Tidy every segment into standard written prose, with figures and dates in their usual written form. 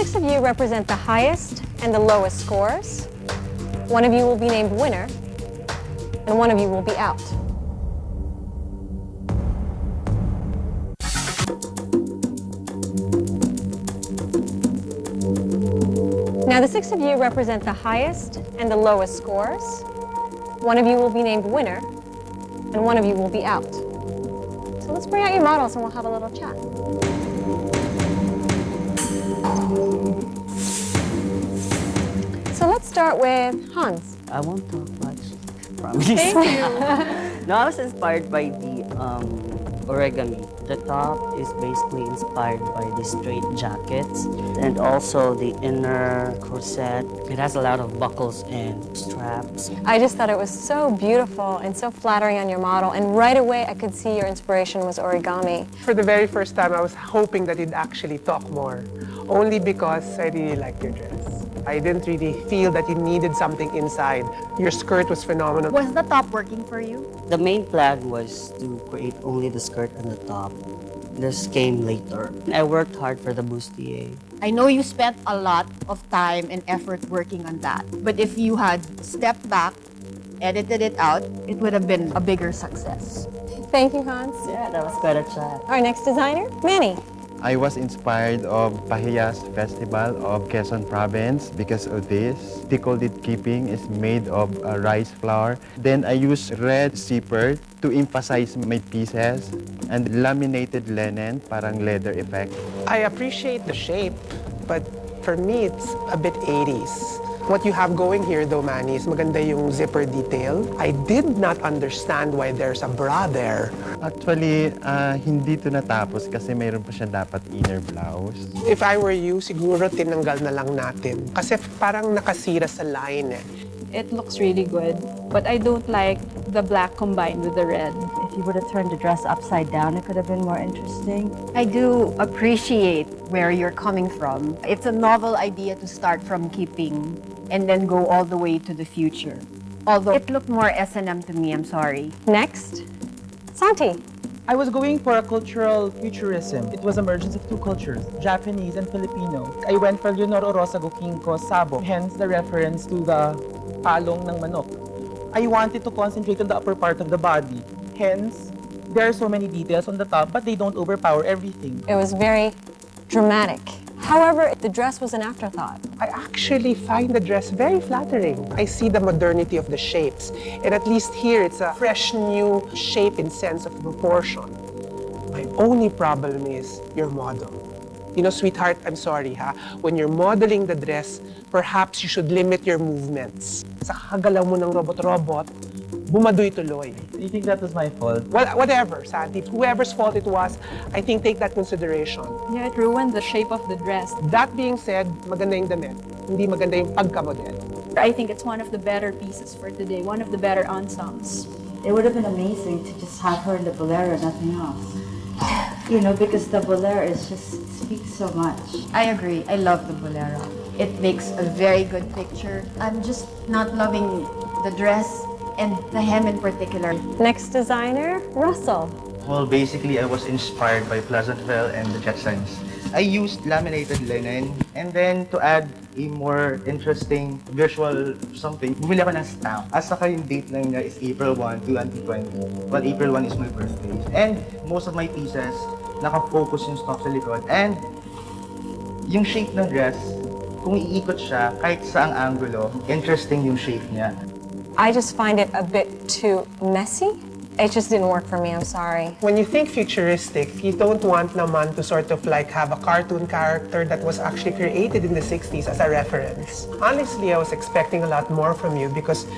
6 of you represent the highest and the lowest scores. One of you will be named winner, and one of you will be out. Now, the 6 of you represent the highest and the lowest scores. One of you will be named winner, and one of you will be out. So let's bring out your models and we'll have a little chat. So let's start with Hans. I won't talk much, promise. Thank you. No, I was inspired by the origami. The top is basically inspired by the straight jackets and also the inner corset. It has a lot of buckles and straps. I just thought it was so beautiful and so flattering on your model, and right away I could see your inspiration was origami. For the very first time, I was hoping that he'd actually talk more, only because I really liked your dress. I didn't really feel that you needed something inside. Your skirt was phenomenal. Was the top working for you? The main plan was to create only the skirt and the top. This came later. I worked hard for the bustier. I know you spent a lot of time and effort working on that. But if you had stepped back, edited it out, it would have been a bigger success. Thank you, Hans. Yeah, that was quite a chat. Our next designer, Manny. I was inspired of Pahiyas Festival of Quezon Province because of this. Tickled keeping is made of rice flour. Then I used red zipper to emphasize my pieces and laminated linen, parang leather effect. I appreciate the shape, but for me, it's a bit 80s. What you have going here, though, Manny, is maganda yung zipper detail. I did not understand why there's a bra there. Actually, hindi to natapos kasi mayroon pa siya dapat inner blouse. If I were you, siguro tinanggal na lang natin. Kasi parang nakasira sa line eh. It looks really good, but I don't like the black combined with the red. If you would have turned the dress upside down, it could have been more interesting. I do appreciate where you're coming from. It's a novel idea to start from keeping and then go all the way to the future. Although it looked more S&M to me, I'm sorry. Next, Santi. I was going for a cultural futurism. It was a mergence of two cultures, Japanese and Filipino. I went for Leonor Orosago Kinko Sabo, hence the reference to the palong ng manok. I wanted to concentrate on the upper part of the body. Hence, there are so many details on the top, but they don't overpower everything. It was very dramatic. However, the dress was an afterthought. I actually find the dress very flattering. I see the modernity of the shapes. And at least here, it's a fresh new shape in sense of proportion. My only problem is your model. You know, sweetheart, I'm sorry, ha? When you're modeling the dress, perhaps you should limit your movements. Sa kagalaw mo ng robot-robot, bumadoy tuloy. You think that was my fault? Well, whatever, Santi. Whoever's fault it was, I think take that consideration. Yeah, it ruined the shape of the dress. That being said, maganda yung damit. Hindi maganda yung pagkamodel. I think it's one of the better pieces for today, one of the better ensembles. It would have been amazing to just have her in the bolero, nothing else. You know, because the bolero is just speaks so much. I agree. I love the bolero. It makes a very good picture. I'm just not loving the dress and the hem in particular. Next designer, Russell. Well, basically, I was inspired by Pleasantville and the Jetsons. I used laminated linen, and then to add a more interesting visual something, bumili ako ng stamp. At saka yung date lang niya is April 1, 2020. But April 1 is my birthday. And most of my pieces, naka-focus yung stock sa likod. And yung shape ng dress, kung iikot siya, kahit saang angulo, interesting yung shape niya. I just find it a bit too messy. It just didn't work for me, I'm sorry. When you think futuristic, you don't want naman to sort of like have a cartoon character that was actually created in the 60s as a reference. Honestly, I was expecting a lot more from you because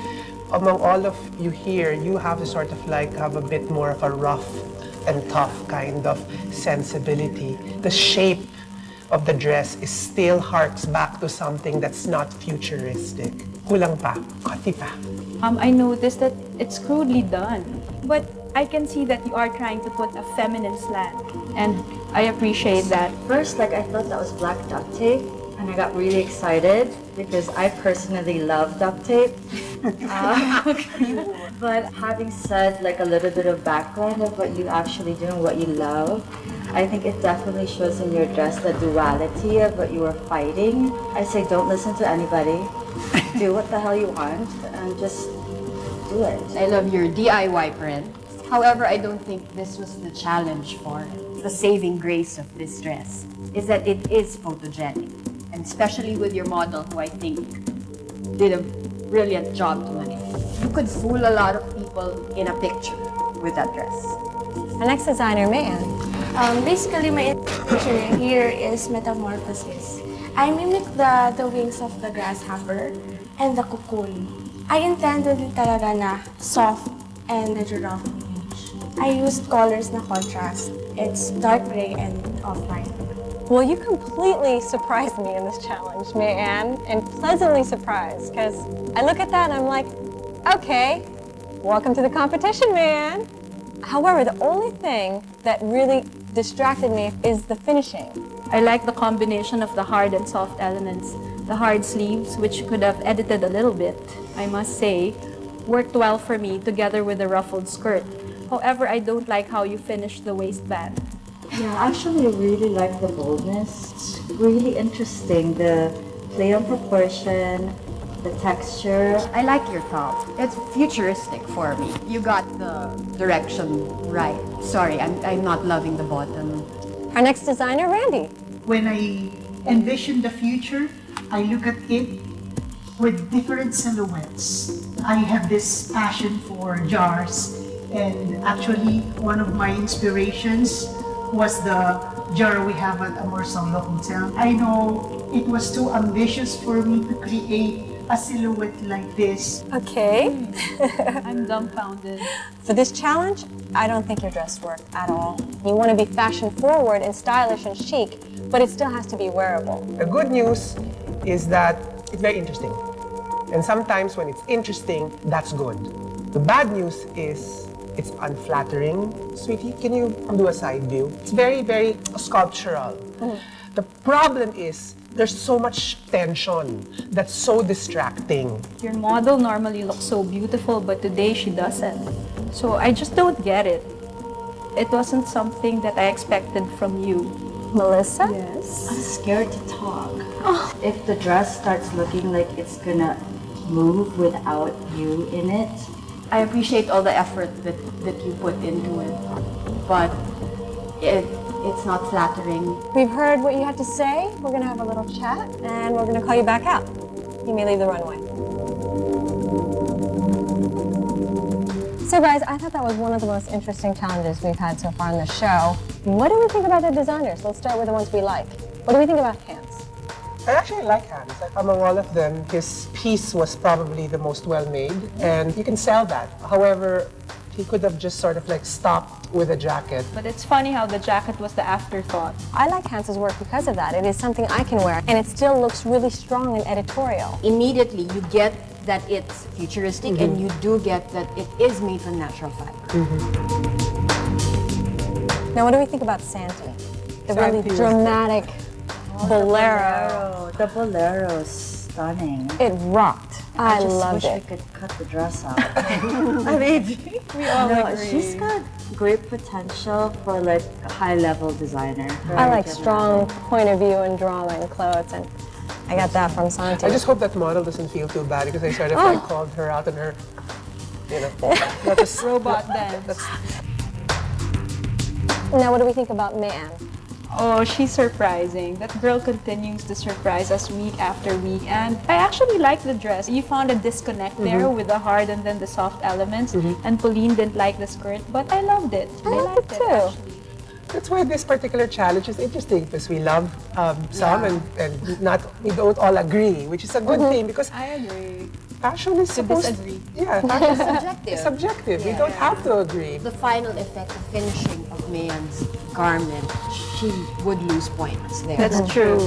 among all of you here, you have to sort of like have a bit more of a rough and tough kind of sensibility. The shape of the dress is still harks back to something that's not futuristic. Kulang pa, konti pa. I noticed that it's crudely done, but I can see that you are trying to put a feminine slant, and I appreciate that. First, I thought that was black duct tape, and I got really excited because I personally love duct tape. But having said like a little bit of background of what you actually do and what you love, I think it definitely shows in your dress the duality of what you are fighting. I say don't listen to anybody. Do what the hell you want and just do it. I love your DIY print. However, I don't think this was the challenge for it. The saving grace of this dress is that it is photogenic. And especially with your model, who I think did a brilliant job doing it. You could fool a lot of people in a picture with that dress. Our next designer, Mayan. Basically, my inspiration here is metamorphosis. I mimic the wings of the grasshopper and the cocoon. I intended talaga na soft and the giraffe image. I used colors na contrast. It's dark gray and off-white. Well, you completely surprised me in this challenge, Mayan, and pleasantly surprised, because I look at that and I'm like, okay, welcome to the competition, Mayan. However, the only thing that really distracted me is the finishing. I like the combination of the hard and soft elements. The hard sleeves, which could have edited a little bit, I must say, worked well for me together with the ruffled skirt. However, I don't like how you finished the waistband. Yeah, actually I really like the boldness. It's really interesting. The play on proportion, the texture. I like your top. It's futuristic for me. You got the direction right. Sorry, I'm not loving the bottom. Our next designer, Randy. When I envision the future, I look at it with different silhouettes. I have this passion for jars, and actually one of my inspirations was the jar we have at Amor Solo Hotel. I know it was too ambitious for me to create a silhouette like this. Okay. I'm dumbfounded. For this challenge, I don't think your dress worked at all. You want to be fashion forward and stylish and chic, but it still has to be wearable. The good news is that it's very interesting. And sometimes when it's interesting, that's good. The bad news is it's unflattering. Sweetie, can you do a side view? It's very, very sculptural. The problem is there's so much tension that's so distracting. Your model normally looks so beautiful, but today she doesn't. So I just don't get it. It wasn't something that I expected from you. Melissa? Yes. I'm scared to talk. If the dress starts looking like it's gonna move without you in it, I appreciate all the effort that you put into it, but it's not flattering. We've heard what you had to say. We're going to have a little chat, and we're going to call you back out. You may leave the runway. So guys, I thought that was one of the most interesting challenges we've had so far on the show. What do we think about the designers? Let's start with the ones we like. What do we think about Hans? I actually like Hans. Among all of them, his piece was probably the most well-made, and you can sell that. However, he could have just sort of like stopped with a jacket. But it's funny how the jacket was the afterthought. I like Hans's work because of that. It is something I can wear, and it still looks really strong and editorial. Immediately, you get that it's futuristic, and you do get that it is made from natural fiber. Now, what do we think about Santi? The really dramatic bolero. The bolero is stunning. It rocked. I loved I it. could cut the dress out. I mean, We all agree. she's got great potential for like a high-level designer. I like strong point of view and drawing clothes, and I got that from Santi. I just hope that model doesn't feel too bad because I sort of like called her out and her, you know, not just Robot dance. Now, what do we think about Man? Oh, she's surprising. That girl continues to surprise us week after week. And I actually like the dress. You found a disconnect there with the hard and then the soft elements. And Pauline didn't like the skirt, but I loved it. I liked it too. Actually. That's why this particular challenge is interesting because we love some and not we don't all agree, which is a good thing because I agree. fashion is supposed disagree. Yeah, fashion is Subjective. subjective. We don't have to agree. The final effect, the finishing of Mayan's garment, she would lose points there. That's true.